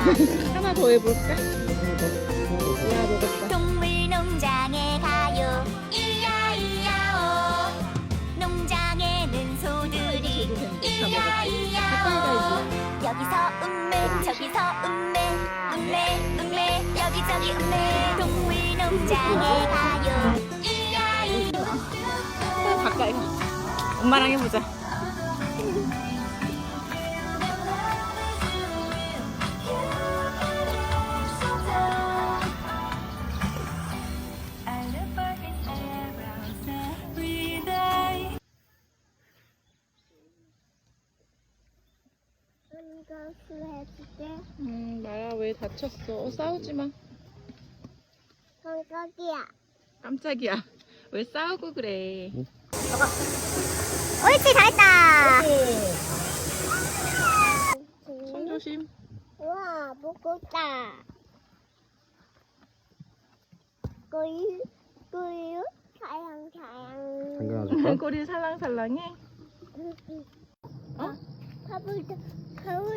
하나 더 해볼까? 야, 먹었다. 동물농장에 가요. 이야이야오. 농장에는 소들이 이야이야오. 여기서 음메 저기서 음메 음메 음메 여기저기 음메. 동물농장에 가요. 이야이. 가까이 가. 엄마랑 해보자. 이거 수해줄게. 나야 왜 다쳤어? 싸우지 마. 깜짝이야. 깜짝이야. 왜 싸우고 그래? 옳지, 잘했다. 손 조심. 우와, 먹었다. 꼬리, 사양. 잠깐만 꼬리 살랑살랑해. 가볼 때, 가볼